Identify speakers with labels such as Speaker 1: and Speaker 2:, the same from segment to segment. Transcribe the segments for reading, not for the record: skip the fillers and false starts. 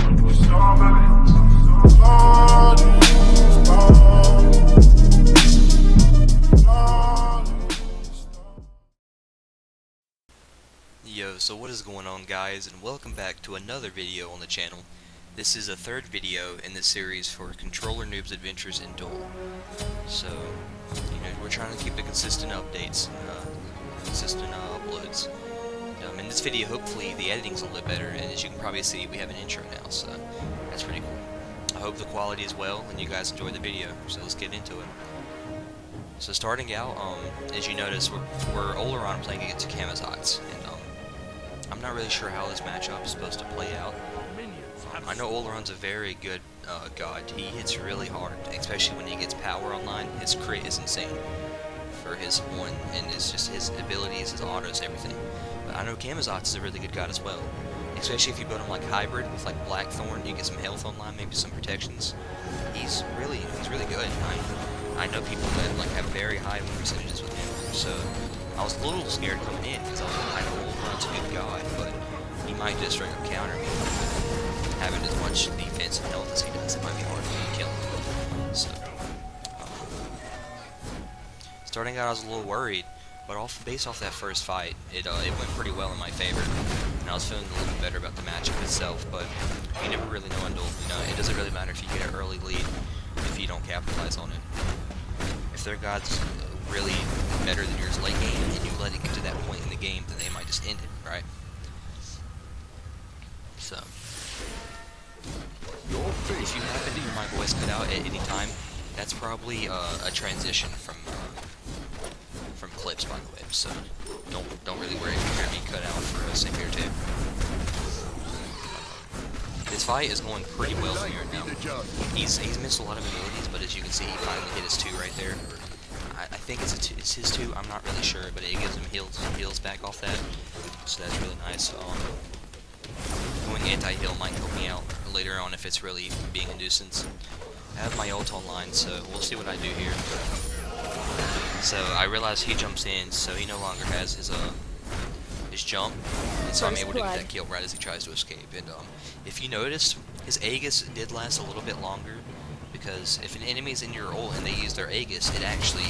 Speaker 1: Yo, so what is going on, guys, and welcome back to another video on the channel. This is the third video in this series for Controller Noob's Adventures in Duel. So, we're trying to keep the consistent updates, consistent uploads. In this video, hopefully, the editing's a little bit better, and as you can probably see, we have an intro now, so that's pretty cool. I hope the quality is well, and you guys enjoy the video, so let's get into it. So starting out, as you notice, we're Olorun playing against Bancrofts, and I'm not really sure how this matchup is supposed to play out. I know Olorun's a very good god. He hits really hard, especially when he gets power online. His crit is insane for his one, and it's just his abilities, his autos, everything. But I know Bancrofts is a really good god as well, especially if you build him like hybrid with like Blackthorn. You get some health online, maybe some protections. He's really good. I know people that like have very high win percentages with him, so I was a little scared coming in because I know Olorun's a good god, but he might just straight up counter me with having as much defense and health as he does. It might be hard for me to kill him. So starting out, I was a little worried, but based off that first fight, it went pretty well in my favor, and I was feeling a little bit better about the matchup itself. But you never really know in Duel. It doesn't really matter if you get an early lead if you don't capitalize on it. If their god's really better than yours late game, and you let it get to that point in the game, then they might just end it, right? So, if you happen to hear my voice cut out at any time, that's probably a transition from clips, by the way. So don't really worry if you hear me cut out for a second or two. This fight is going pretty well for me right now. He's missed a lot of abilities, but as you can see, he finally hit his 2 right there. I think it's his 2, I'm not really sure, but it gives him heals back off that, so that's really nice. Going anti-heal might help me out later on if it's really being a nuisance. I have my ult online, so we'll see what I do here. So I realize he jumps in, so he no longer has his jump, and so I'm able to get that kill right as he tries to escape. And if you noticed, his Aegis did last a little bit longer, because if an enemy's in your ult and they use their Aegis, it actually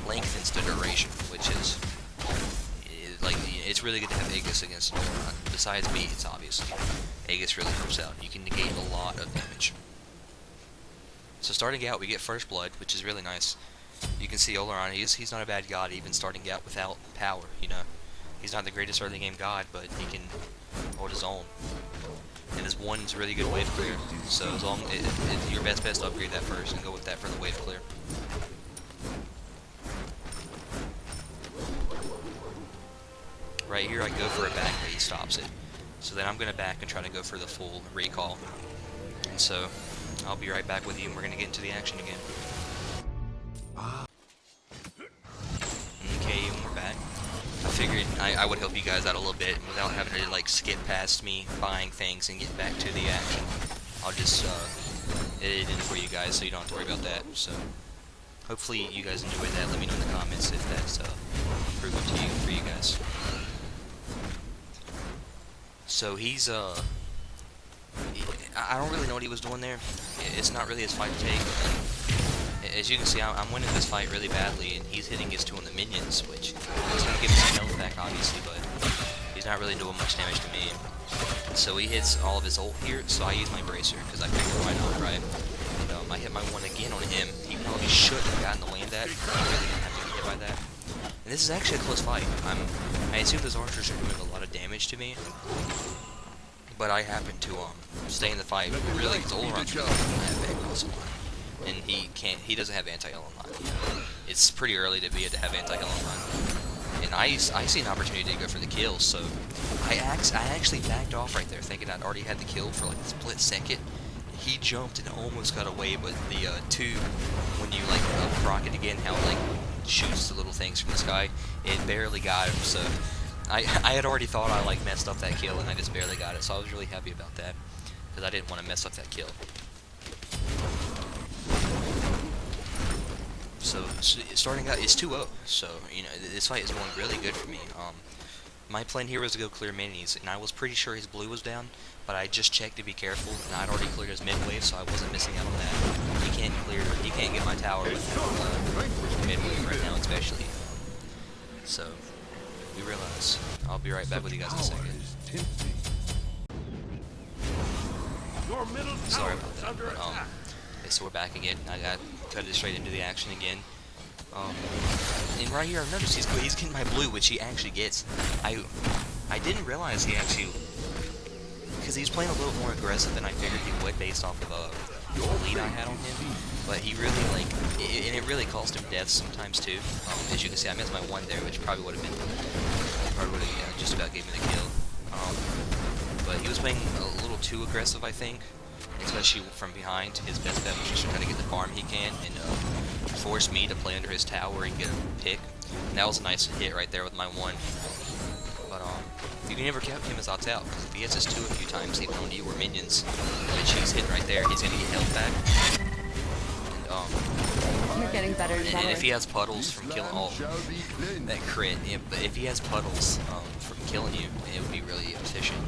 Speaker 1: lengthens the duration, which is like, it's really good to have Aegis against Olorun. Besides beads, obviously, Aegis really helps out. You can negate a lot of damage. So starting out, we get first blood, which is really nice. You can see Olorun, he's not a bad god, even starting out without power. He's not the greatest early game god, but he can hold his own. And his 1 is really good wave clear, so as long your best to upgrade that first and go with that for the wave clear. Right here I go for a back, but he stops it. So then I'm going to back and try to go for the full recall. And so I'll be right back with you, and we're going to get into the action again. Okay, and we're back. I figured I would help you guys out a little bit without having to like skip past me buying things and get back to the action. I'll just edit it in for you guys so you don't have to worry about that. So hopefully you guys enjoyed that. Let me know in the comments if that's proven to you for you guys. So he's I don't really know what he was doing there. It's not really his fight to take. As you can see, I'm winning this fight really badly, and he's hitting his 2 on the minions, which is going to give me some health back, obviously, but he's not really doing much damage to me. So he hits all of his ult here, so I use my bracer, because I figured why not, right? And I hit my 1 again on him. He probably should have gotten the land that. He really didn't have to get hit by that. And this is actually a close fight. I assume those archers are doing a lot of damage to me, but I happen to stay in the fight, really, because Olorun's really online. And he doesn't have anti-heal online. It's pretty early to have anti-heal online. And I see an opportunity to go for the kill, so I actually backed off right there, thinking I'd already had the kill for like a split second. He jumped and almost got away, but the 2, when you like proc it again, how it like shoots the little things from the sky, it barely got him. So I had already thought I like messed up that kill, and I just barely got it. So I was really happy about that, because I didn't want to mess up that kill. So starting out, it's 2-0, so this fight is going really good for me. My plan here was to go clear minis, and I was pretty sure his blue was down, but I just checked to be careful, and I'd already cleared his mid wave, so I wasn't missing out on that. He can't get my tower with mid wave right now, especially. So, we realize. I'll be right back with you guys in a second. Sorry about that, but, okay, so we're back again. I got cut it straight into the action again. And right here, I've noticed he's getting my blue, which he actually gets. I didn't realize he actually, because he's playing a little more aggressive than I figured he would based off of the lead I had on him. But he really, like, and it really cost him deaths sometimes too. As you can see, I missed my one there, which probably would have just about gave me the kill. But he was playing a little too aggressive, I think, especially from behind. His best bet was just to try to get the farm he can and force me to play under his tower and get a pick. And that was a nice hit right there with my one. But you can never count him as odds out, because if he hits his 2 a few times, even on you or minions, which he's hitting right there, he's gonna get health back. And
Speaker 2: you're getting better and better.
Speaker 1: And if he has puddles from killing, that crit. Yeah, but if he has puddles from killing you, it would be really efficient.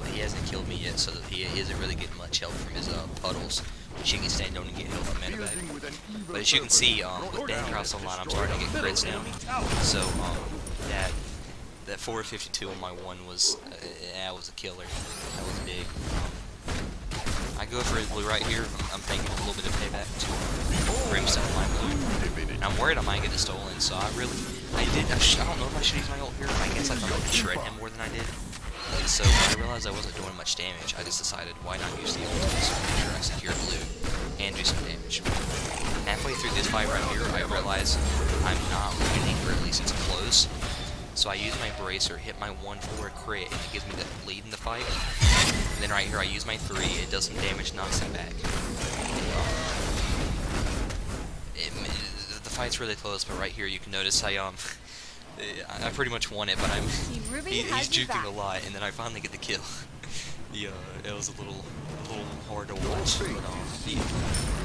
Speaker 1: But he hasn't killed me yet, so he isn't really getting much help from his puddles, which he can stand on and get health from mana back. But as you can see, with bancrofts online, I'm starting to get crits now. So that 452 on my one was that was a killer. That was big. I go for his blue right here. I'm thinking a little bit of payback to brimstone on my blue. And I'm worried I might get it stolen, so I don't know if I should use my ult here. I guess I thought I could shred him more than I did. So when I realized I wasn't doing much damage, I just decided why not use the ult to make sure I secure blue and do some damage. Halfway through this fight right here, I realized I'm not winning, or at least it's close. So I use my bracer, hit my 1 for a crit, and it gives me the lead in the fight. And then right here I use my 3, it does some damage, knocks him back. The fight's really close, but right here you can notice I pretty much won it, but he's juking a lot, and then I finally get the kill. It was a little hard to watch, but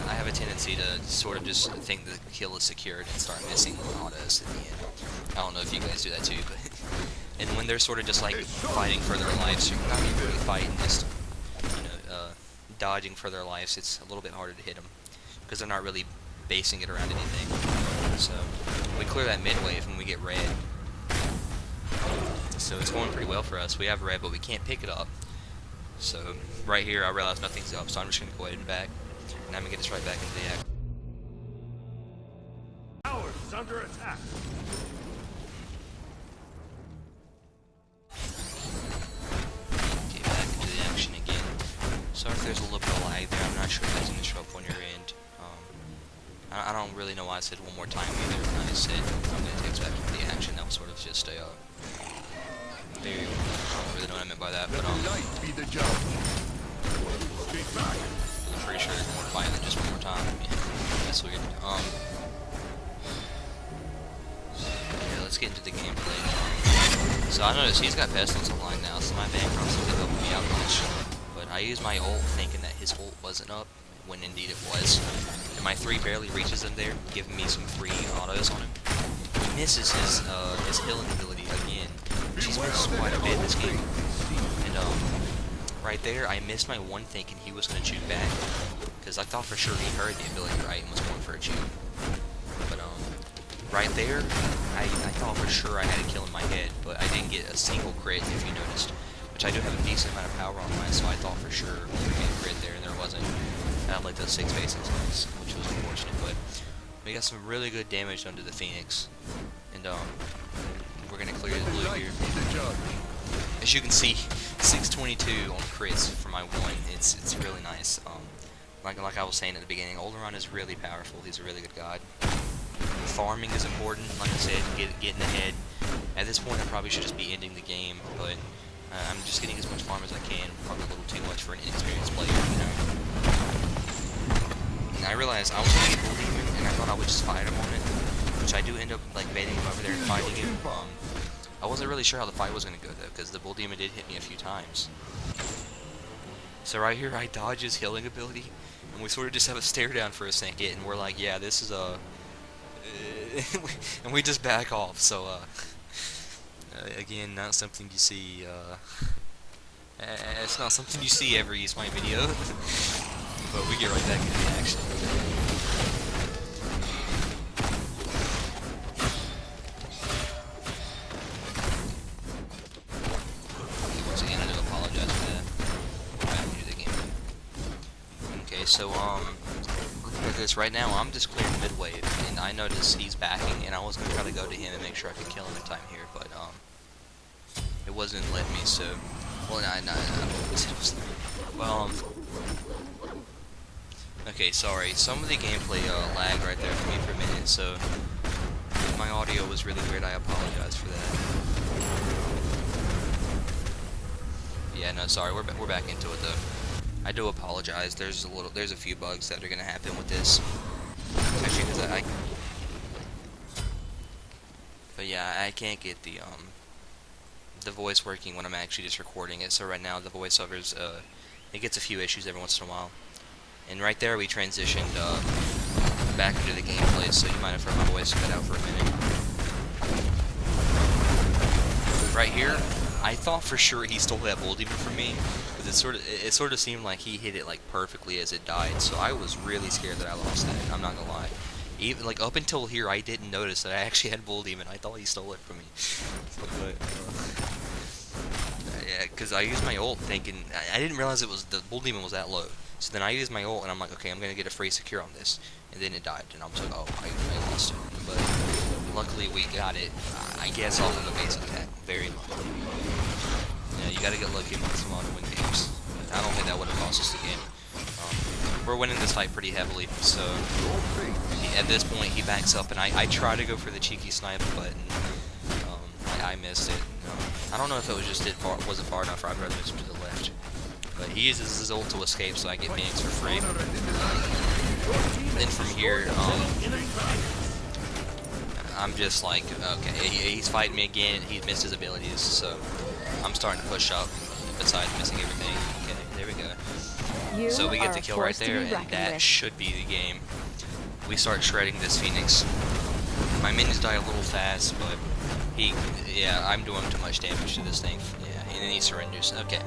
Speaker 1: I have a tendency to sort of just think the kill is secured and start missing autos at the end. I don't know if you guys do that too, but and when they're sort of just like fighting for their lives, you're not even really fighting, just dodging for their lives. It's a little bit harder to hit them because they're not really basing it around anything. So we clear that mid wave and we get red. So it's going pretty well for us. We have red, but we can't pick it up. So right here, I realize nothing's up, so I'm just gonna go ahead and back, and I'm gonna get us right back into the act.
Speaker 3: Towers is under attack.
Speaker 1: Okay, back into the action again. Sorry if there's a little bit of lag there. I'm not sure if that's gonna show up on your end. I don't really know why I said one more time either. When I said I'm gonna take us back into the action, that was sort of just a I don't really know what I meant by that, but I'm pretty sure there's more fight than just one more time. Yeah, that's weird. Yeah, let's get into the gameplay. So I noticed he's got pestilence online now, so my bancrofts isn't helping me out much. But I used my ult thinking that his ult wasn't up, when indeed it was. And my 3 barely reaches him there, giving me some free autos on him. He misses his healing ability again. He's missed quite a bit this game. And right there, I missed my one thinking he was going to juke back, because I thought for sure he heard the ability right and was going for a juke. But right there, I thought for sure I had a kill in my head, but I didn't get a single crit, if you noticed. Which I do have a decent amount of power on mine, so I thought for sure there would be a crit there, and there wasn't. I had like those 6 basics, which was unfortunate, but we got some really good damage done to the Phoenix. And we're gonna clear the blue here. As you can see, 622 on crits for my one. It's really nice. Like I was saying at the beginning, Olorun is really powerful. He's a really good god. Farming is important, like I said, getting ahead. At this point, I probably should just be ending the game, but I'm just getting as much farm as I can. Probably a little too much for an inexperienced player, you know. And I realized I was gonna get Bull Demon, and I thought I would just fight him on it, which I do end up like baiting him over there and fighting him. I wasn't really sure how the fight was gonna go though, because the Bull Demon did hit me a few times. So right here, I dodge his healing ability, and we sort of just have a stare down for a second, and we're like, yeah, this is and we just back off. So Again, not something you see. It's not something you see every East my video. But we get right back into the action. Once again, I do apologize for that. Back into the game. Okay, so looking at this right now, I'm just clearing mid wave, and I notice he's backing, and I was gonna try to go to him and make sure I could kill him in time here, but it wasn't letting me. So, well, well, okay, sorry. Some of the gameplay lagged right there for me for a minute, so if my audio was really weird, I apologize for that. Yeah, no, sorry. We're back into it though. I do apologize. There's a few bugs that are gonna happen with this. Actually, because but yeah, I can't get the voice working when I'm actually just recording it. So right now the voiceovers it gets a few issues every once in a while. And right there we transitioned back into the gameplay, so you might have heard my voice cut out for a minute. Right here, I thought for sure he stole that bull demon from me, because it sort of seemed like he hit it like perfectly as it died. So I was really scared that I lost that. I'm not gonna lie. Even like up until here, I didn't notice that I actually had bull demon. I thought he stole it from me. But, yeah, because I used my ult thinking I didn't realize it was the bull demon was that low. So then I used my ult and I'm like, okay, I'm gonna get a free secure on this, and then it died, and I was like, oh, I lost it. But luckily we got it. I guess off of the base attack. Very lucky. Yeah, you gotta get lucky once in a while to win games. I don't think that would have cost us the game. We're winning this fight pretty heavily, so at this point he backs up, and I try to go for the cheeky snipe, but I missed it. I don't know if it was just wasn't far enough, or I'd rather move to the left. But he uses his ult to escape, so I get Phoenix for free. Then from here, I'm just like, okay, he's fighting me again. He missed his abilities, so I'm starting to push up. Besides missing everything. Okay, there we go. So we get the kill right there, and that should be the game. We start shredding this Phoenix. My minions die a little fast, but yeah, I'm doing too much damage to this thing. Yeah, and then he surrenders. Okay.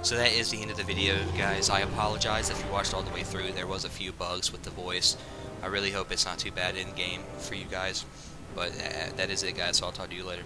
Speaker 1: So that is the end of the video, guys. I apologize if you watched all the way through. There was a few bugs with the voice. I really hope it's not too bad in game for you guys. But that is it, guys. So I'll talk to you later.